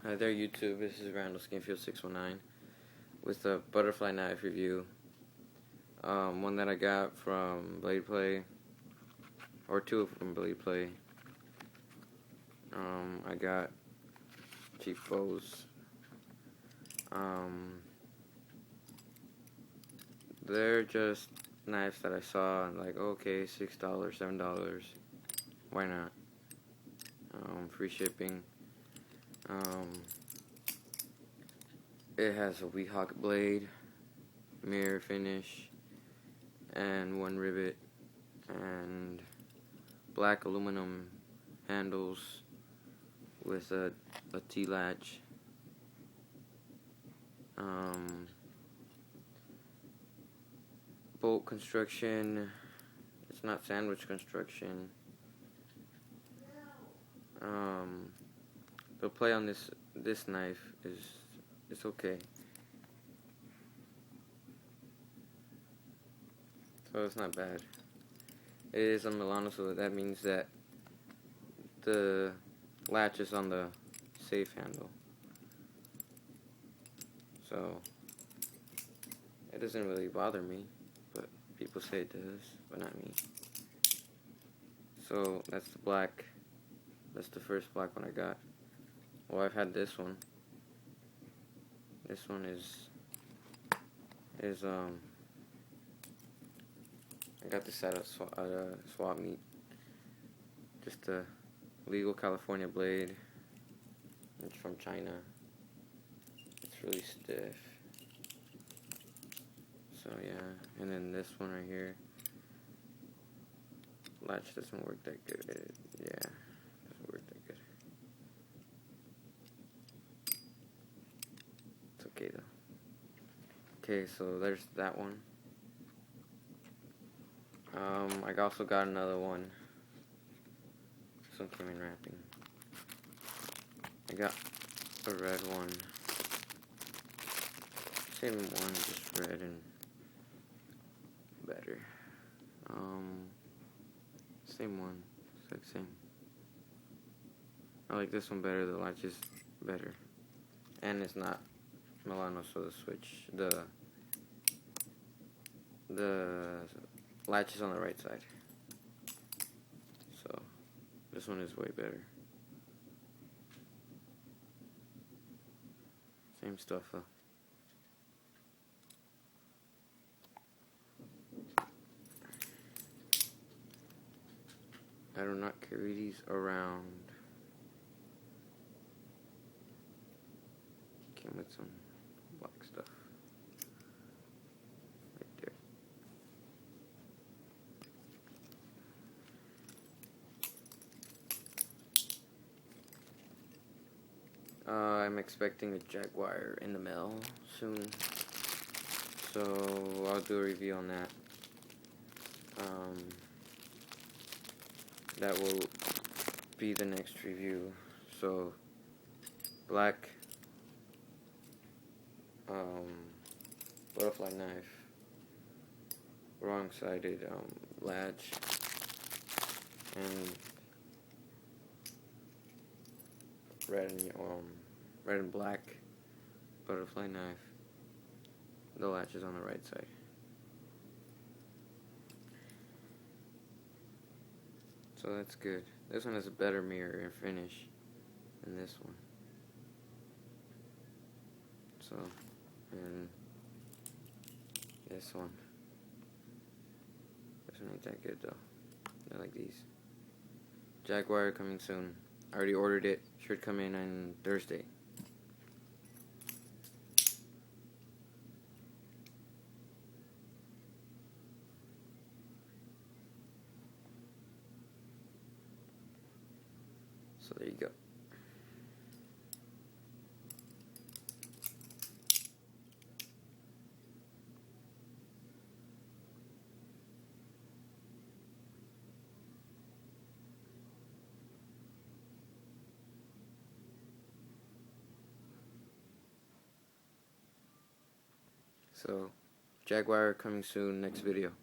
Hi there YouTube, this is Randall Skinfield619 with a butterfly knife review. One that I got from Bladeplay, or two from Bladeplay. I got cheap bows. They're just knives that I saw and like, okay, $6, $7, why not? Free shipping. It has a Weehawk blade, mirror finish, and one rivet, and black aluminum handles with a T-latch. Bolt construction. It's not sandwich construction. The play on this knife is it's okay. So it's not bad. It is a Milano, so that means that the latch is on the safe handle. So it doesn't really bother me, but people say it does, but not me. So that's the black. That's the first black one I got. Well, I've had this one. This one is I got this at a swap meet. Just a legal California blade. It's from China. It's really stiff. So yeah, and then this one right here. Latch doesn't work that good. Yeah, doesn't work that good. It's okay though. Okay, so there's that one. I also got another one. This one came in wrapping. I got a red one. Same one, just red and better. Same one, exact same. I like this one better. The latch is better, and it's not Milano, so the latch is on the right side. So this one is way better. Same stuff though. I do not carry these around. Came with some black stuff. Right there. I'm expecting a Jaguar in the mail soon. So I'll do a review on that. That will be the next review. So black butterfly knife, wrong-sided latch, and red and black butterfly knife. The latch is on the right side. So that's good. This one has a better mirror and finish than this one. So, and this one. This one ain't that good though. I like these. Jaguar coming soon. I already ordered it. Should come in on Thursday. So there you go. So, Jaguar coming soon, next video.